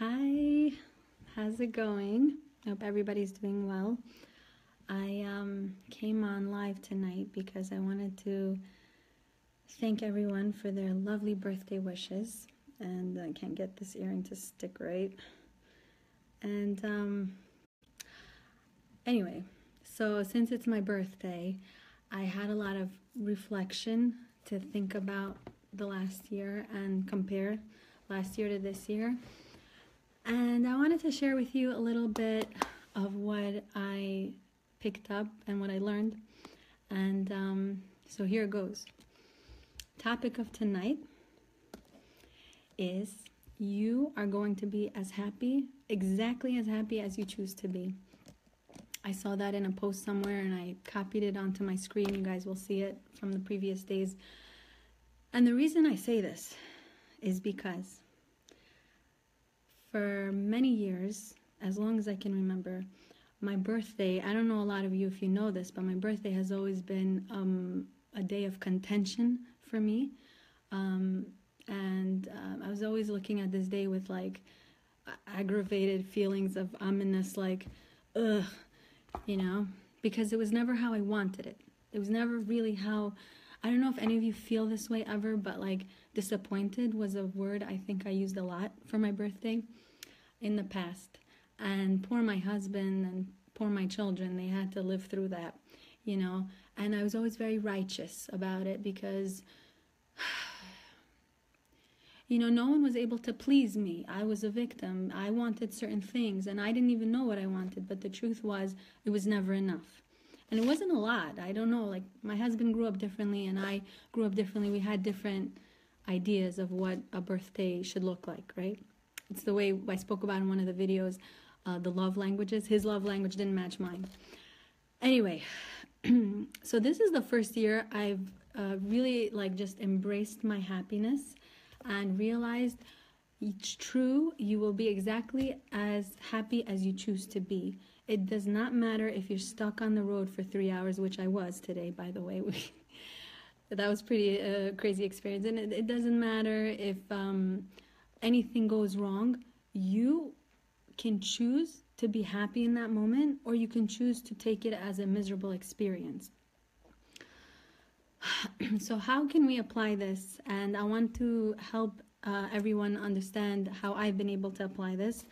Hi, how's it going? Hope everybody's doing well. I came on live tonight because I wanted to thank everyone for their lovely birthday wishes. And I can't get this earring to stick right. And anyway, so since it's my birthday, I had a lot of reflection to think about the last year and compare last year to this year. And I wanted to share with you a little bit of what I picked up and what I learned. And so here it goes. Topic of tonight is you are going to be as happy, exactly as happy as you choose to be. I saw that in a post somewhere and I copied it onto my screen. You guys will see it from the previous days. And the reason I say this is because for many years, as long as I can remember, my birthday, I don't know a lot of you if you know this, but my birthday has always been a day of contention for me. I was always looking at this day with like aggravated feelings of ominous, like, ugh, you know, because it was never how I wanted it. It was never really how, I don't know if any of you feel this way ever, but like disappointed was a word I think I used a lot for my birthday in the past. And poor my husband and poor my children, they had to live through that, you know. And I was always very righteous about it because, you know, no one was able to please me. I was a victim. I wanted certain things and I didn't even know what I wanted. But the truth was, it was never enough. And it wasn't a lot. I don't know, like my husband grew up differently and I grew up differently. We had different ideas of what a birthday should look like, right? It's the way I spoke about in one of the videos, the love languages. His love language didn't match mine. Anyway, so this is the first year I've really like just embraced my happiness and realized it's true, you will be exactly as happy as you choose to be. It does not matter if you're stuck on the road for 3 hours, which I was today, by the way. That was pretty crazy experience. And it doesn't matter if anything goes wrong. You can choose to be happy in that moment, or you can choose to take it as a miserable experience. So how can we apply this? And I want to help everyone understand how I've been able to apply this.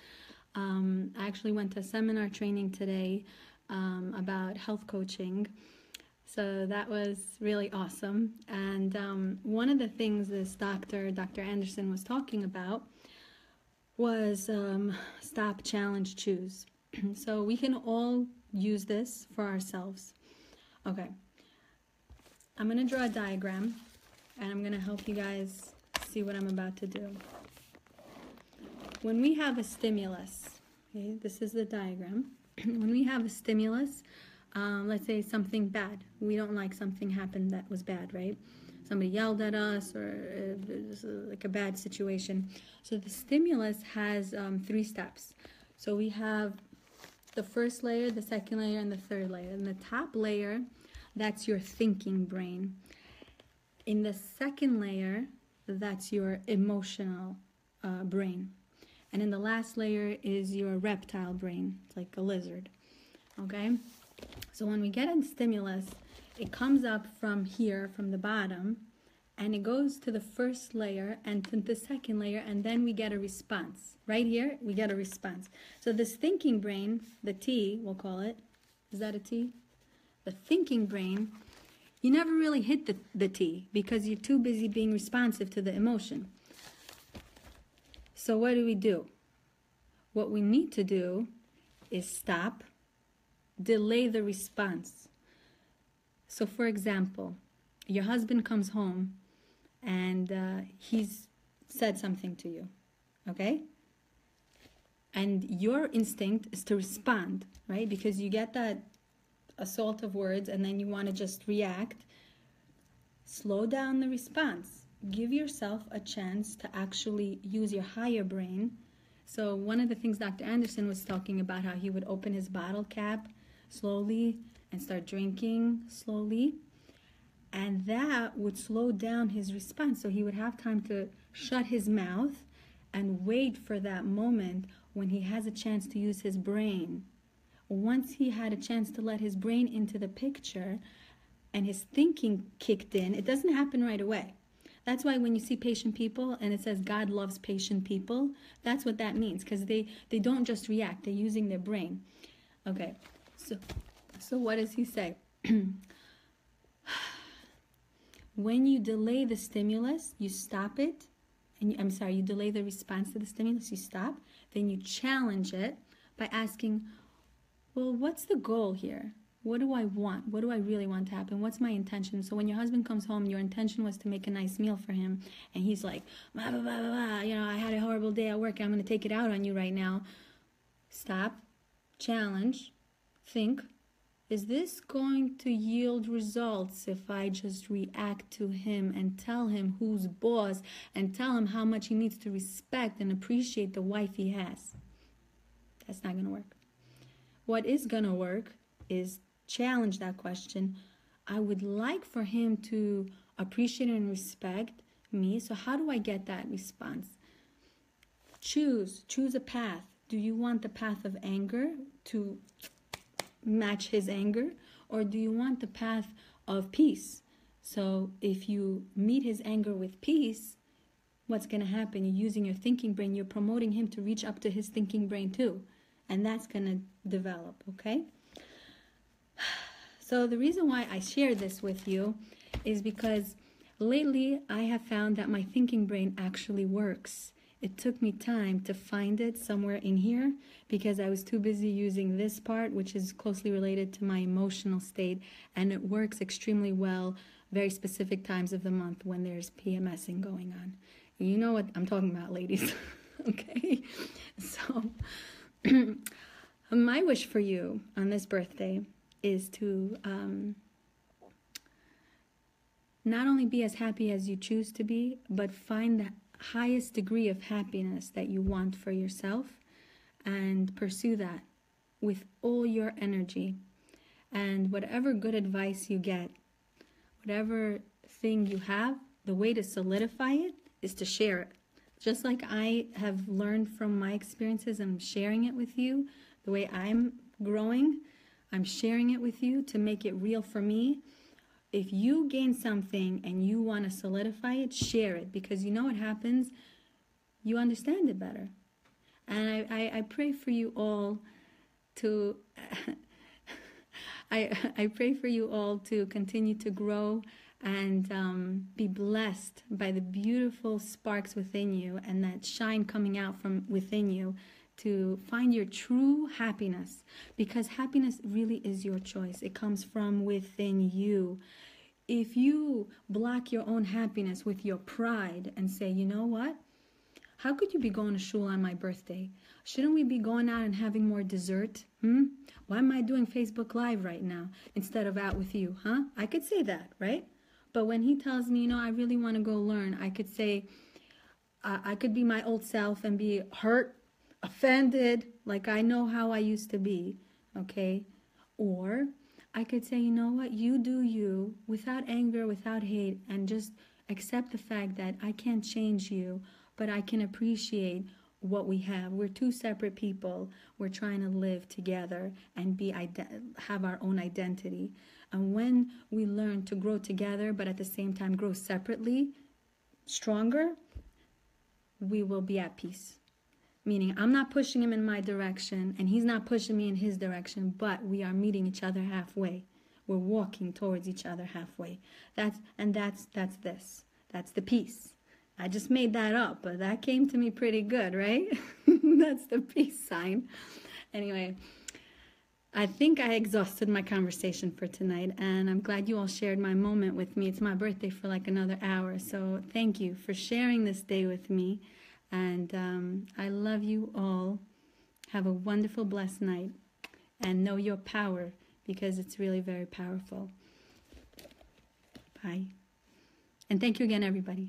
I actually went to a seminar training today about health coaching. So that was really awesome. And one of the things this Dr. Anderson was talking about was stop, challenge, choose. So we can all use this for ourselves. Okay. I'm going to draw a diagram and I'm going to help you guys see what I'm about to do. When we have a stimulus, okay, this is the diagram. When we have a stimulus, let's say something bad. We don't like something happened that was bad, right? Somebody yelled at us or it was like a bad situation. So the stimulus has 3 steps. So we have the first layer, the second layer, and the third layer. And the top layer, that's your thinking brain. In the second layer, that's your emotional brain. And in the last layer is your reptile brain. It's like a lizard, okay? So when we get a stimulus, it comes up from here, from the bottom, and it goes to the first layer and to the second layer, and then we get a response. Right here, we get a response. So this thinking brain, the T, we'll call it. Is that a T? The thinking brain, you never really hit the T because you're too busy being responsive to the emotion. So what do? What we need to do is stop, delay the response. So for example, your husband comes home and he's said something to you, okay? And your instinct is to respond, right? Because you get that assault of words and then you want to just react. Slow down the response. Give yourself a chance to actually use your higher brain. So one of the things Dr. Anderson was talking about, how he would open his bottle cap slowly and start drinking slowly. And that would slow down his response. So he would have time to shut his mouth and wait for that moment when he has a chance to use his brain. Once he had a chance to let his brain into the picture and his thinking kicked in, it doesn't happen right away. That's why when you see patient people and it says God loves patient people, that's what that means, because they don't just react, they're using their brain. Okay, so what does he say? When you delay the stimulus, you stop it, and you delay the response to the stimulus, you stop, then you challenge it by asking, well, what's the goal here? What do I want? What do I really want to happen? What's my intention? So when your husband comes home, your intention was to make a nice meal for him, and he's like, blah, blah, blah, blah, blah. You know, I had a horrible day at work, and I'm going to take it out on you right now. Stop, challenge, think, is this going to yield results if I just react to him and tell him who's boss and tell him how much he needs to respect and appreciate the wife he has? That's not going to work. What is going to work is challenge that question. I would like for him to appreciate and respect me. So how do I get that response? Choose a path. Do you want the path of anger to match his anger, or do you want the path of peace? So if you meet his anger with peace, what's going to happen? You're using your thinking brain. You're promoting him to reach up to his thinking brain too. And that's going to develop, okay? So the reason why I share this with you is because lately I have found that my thinking brain actually works. It took me time to find it somewhere in here because I was too busy using this part, which is closely related to my emotional state, and it works extremely well very specific times of the month when there's PMSing going on. You know what I'm talking about, ladies. Okay? So my wish for you on this birthday is to not only be as happy as you choose to be, but find the highest degree of happiness that you want for yourself and pursue that with all your energy. And whatever good advice you get, whatever thing you have, the way to solidify it is to share it. Just like I have learned from my experiences and I'm sharing it with you, the way I'm growing, I'm sharing it with you to make it real for me. If you gain something and you want to solidify it, share it, because you know what happens? You understand it better. And I pray for you all to I pray for you all to continue to grow and be blessed by the beautiful sparks within you and that shine coming out from within you, to find your true happiness, because happiness really is your choice. It comes from within you. If you block your own happiness with your pride and say, you know what? How could you be going to shul on my birthday? Shouldn't we be going out and having more dessert? Why am I doing Facebook Live right now instead of out with you? I could say that, right? But when he tells me, you know, I really want to go learn, I could say, I could be my old self and be hurt, offended, like I know how I used to be, okay? Or I could say, you know what, you do you, without anger, without hate, and just accept the fact that I can't change you, but I can appreciate what we have. We're two separate people. We're trying to live together and have our own identity. And when we learn to grow together, but at the same time grow separately, stronger, we will be at peace. Meaning I'm not pushing him in my direction and he's not pushing me in his direction, but we are meeting each other halfway. We're walking towards each other halfway. That's this. That's the peace. I just made that up, but that came to me pretty good, right? That's the peace sign. Anyway, I think I exhausted my conversation for tonight, and I'm glad you all shared my moment with me. It's my birthday for like another hour, so thank you for sharing this day with me. And I love you all. Have a wonderful, blessed night. And know your power, because it's really very powerful. Bye. And thank you again, everybody.